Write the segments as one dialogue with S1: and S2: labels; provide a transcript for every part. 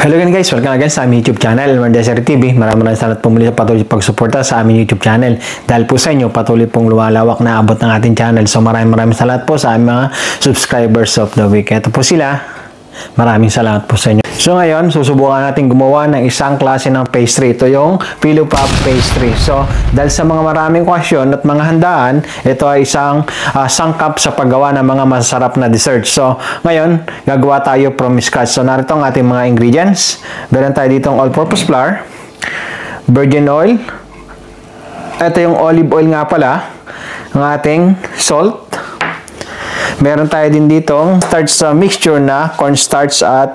S1: Hello again guys, welcome again sa aming YouTube channel, Mardesari TV. Maraming salamat po muli sa patuloy pagsuporta sa aming YouTube channel. Dahil po sa inyo, patuloy pong lumalawak na abot ng ating channel. So maraming salamat po sa aming mga subscribers of the week. Ito po sila. Maraming salamat po sa inyo. So ngayon, susubukan natin gumawa ng isang klase ng pastry. Ito yung Pillow Pop pastry. So dahil sa mga maraming kwasyon at mga handaan, ito ay isang sangkap sa paggawa ng mga masarap na dessert. So ngayon, gagawa tayo from scratch. So narito ang ating mga ingredients. Meron tayo dito ang all-purpose flour, virgin oil, ito yung olive oil nga pala, ang ating salt, meron tayo din ditong starch mixture na cornstarch at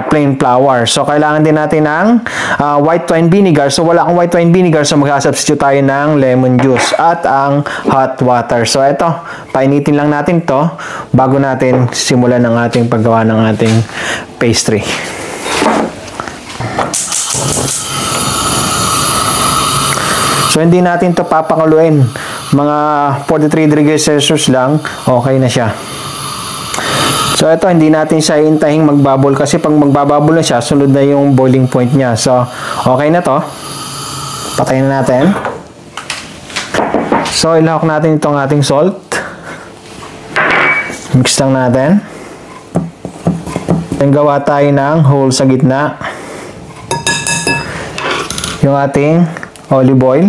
S1: plain flour. So, kailangan din natin ng white wine vinegar. So, wala akong white wine vinegar. So, mag-substitute tayo ng lemon juice at ang hot water. So, ito. Painitin lang natin to bago natin simulan ng ating paggawa ng ating pastry. So, hindi natin to papakuluin. Mga 43 degrees Celsius lang, okay na siya. So, ito, hindi natin siya hintahing magbubble kasi pag magbabubble na siya, sunod na yung boiling point niya. So, okay na to. Patayin na natin. So, ilahok natin itong ating salt. Mix lang natin. Then, gawa tayo ng hole sa gitna. Yung ating olive oil.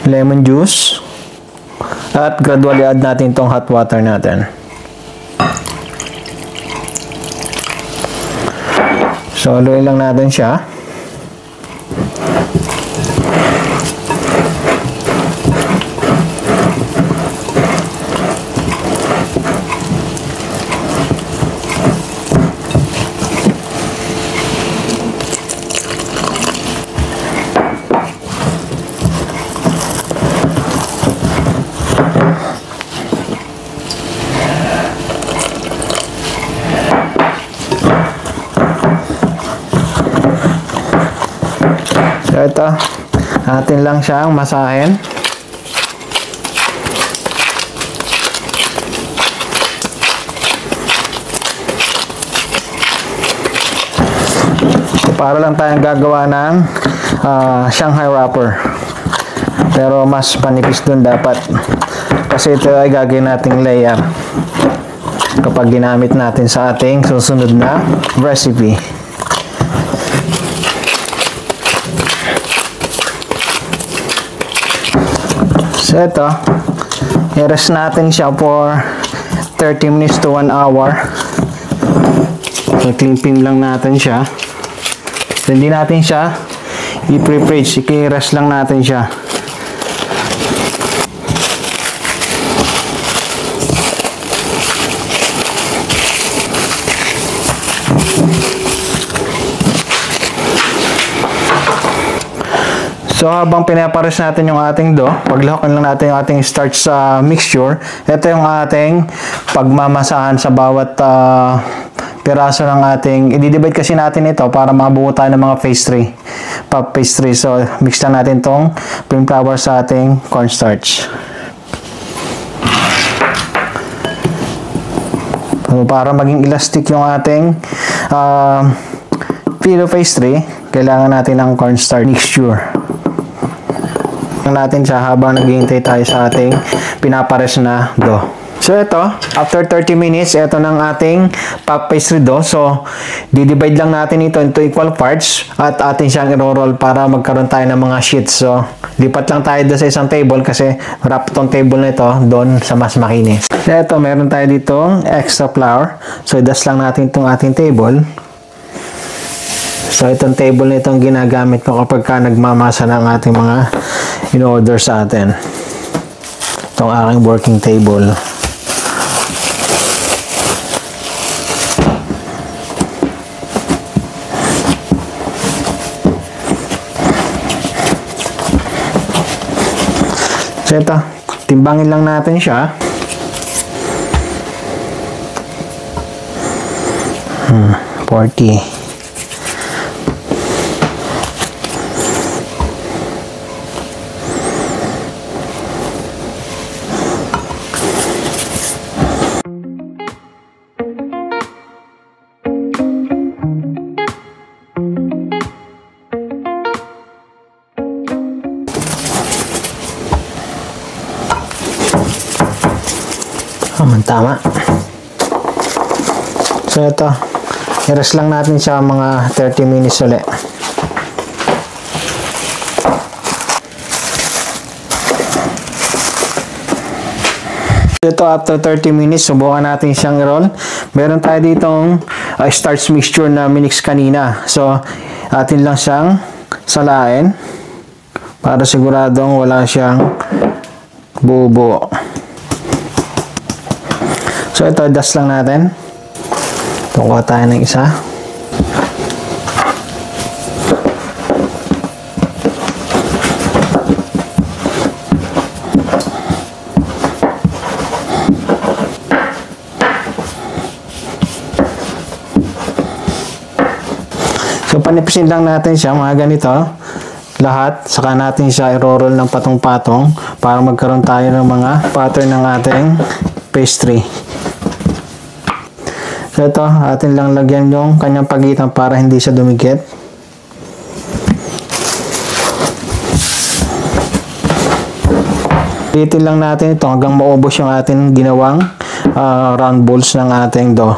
S1: Lemon juice. At gradually add natin itong hot water natin. So, haluin lang natin siya. So, ito, atin lang siyang masahin. So, para lang tayong gagawa ng Shanghai wrapper. Pero mas panipis dun dapat. Kasi ito ay gagawin nating layer kapag ginamit natin sa ating susunod na recipe. So, ito, i-rest natin siya for 30 minutes to 1 hour. So, clean lang natin siya. So, hindi natin siya i-pre-freeze. I-rest lang natin siya. So, habang pinapares natin yung ating dough, paglahokan lang natin yung ating starch mixture. Ito yung ating pagmamasahan sa bawat piraso ng ating, i-divide kasi natin ito para mabuo tayo ng mga pastry, pop pastry. So, mix lang natin tong plain flour sa ating cornstarch. So, para maging elastic yung ating pillow pastry, kailangan natin ng cornstarch mixture natin siya habang naghihintay tayo sa ating pinapares na dough. So, ito, after 30 minutes, ito ng ating pop pastry dough. So, di-divide lang natin ito into equal parts at atin siyang i-roll para magkaroon tayo ng mga sheets. So, lipat lang tayo doon sa isang table kasi wrap itong table na ito doon sa mas makinis. So, ito, meron tayo ditong extra flour. So, i-dust lang natin itong ating table. So, itong table na itong ginagamit ko kapag nagmamasa ng ating mga in-order sa atin. Itong aking working table. So, ito. Timbangin lang natin siya. 40. Tama. So ito, i-rest lang natin siya mga 30 minutes ulit. Ito, after 30 minutes, subukan natin siyang i-roll. Meron tayo ditong starch mixture na minix kanina. So, atin lang siyang salain para siguradong wala siyang buo-buo. So, ito, dust lang natin. Tukuha tayo ng isa. So, panipisin lang natin siya, mga ganito. Lahat, saka natin siya i-roll ng patong-patong para magkaroon tayo ng mga pattern ng ating pastry. So, ito, atin lang lagyan yung kanyang pagitan para hindi siya dumikit. Ulitin lang natin ito hanggang maubos yung ating ginawang round balls ng ating dough.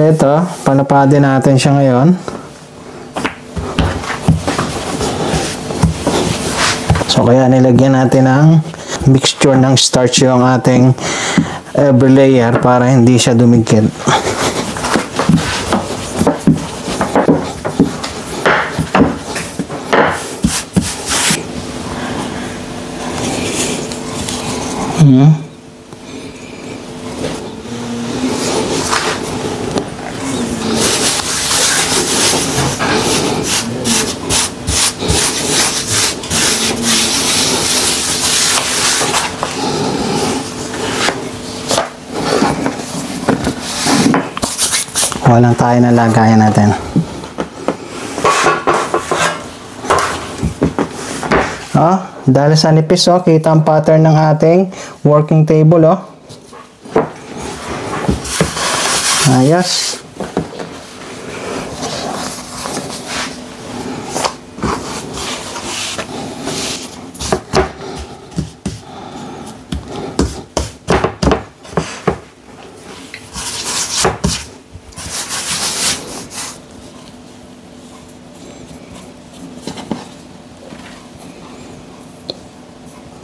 S1: So ito, panapadin natin siya ngayon. So kaya nilagyan natin ng mixture ng starch yung ating every layer para hindi siya dumikit. Walang tayo na lagayan natin. Dahil sa nipis, kita ang pattern ng ating working table, ayos.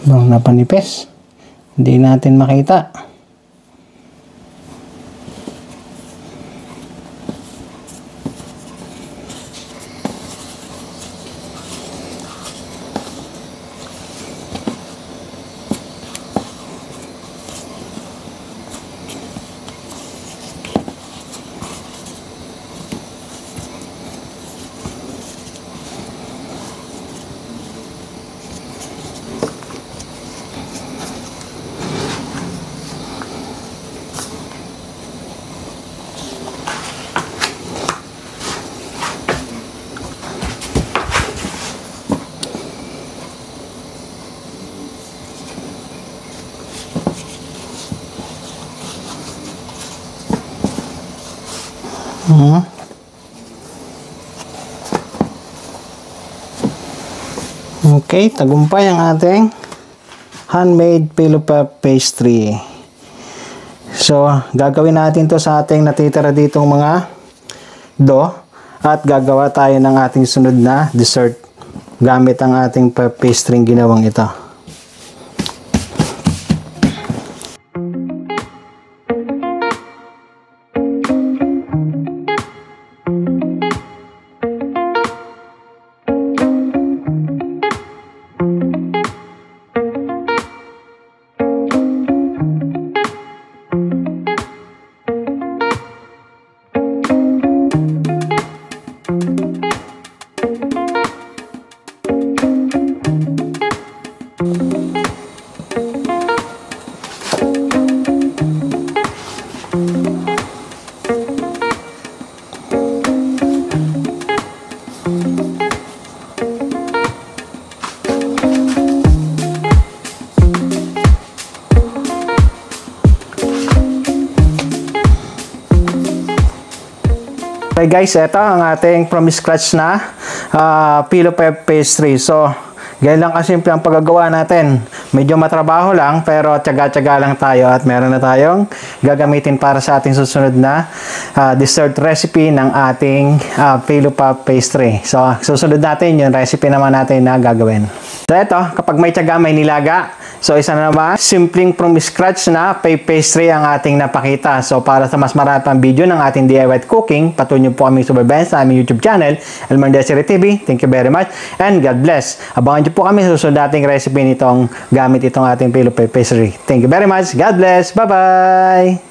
S1: Bang napanipis, hindi natin makita. Okay, tagumpay ang ating handmade pillow puff pastry. So, gagawin natin to sa ating natitira ditong mga dough at gagawa tayo ng ating sunod na dessert gamit ang ating puff pastry ginawang ito. Okay guys, ito ang ating from scratch na pillow pastry. So, ganyan lang kasimple ang paggagawa natin. Medyo matrabaho lang, pero tiyaga-tiyaga lang tayo at meron na tayong gagamitin para sa ating susunod na dessert recipe ng ating pillow pastry. So, susunod natin yung recipe naman natin na gagawin. So, ito, kapag may tiyaga, may nilaga. So, isa na naman, simpleng from scratch na pastry ang ating napakita. So, para sa mas marami pang video ng ating DIY cooking, patuloy niyo po kami subaybayan sa aming YouTube channel, Elmer Desiree TV. Thank you very much and God bless. Abangan niyo po kami sa susunod nating recipe nitong gamit itong ating pillow pastry. Thank you very much. God bless. Bye-bye!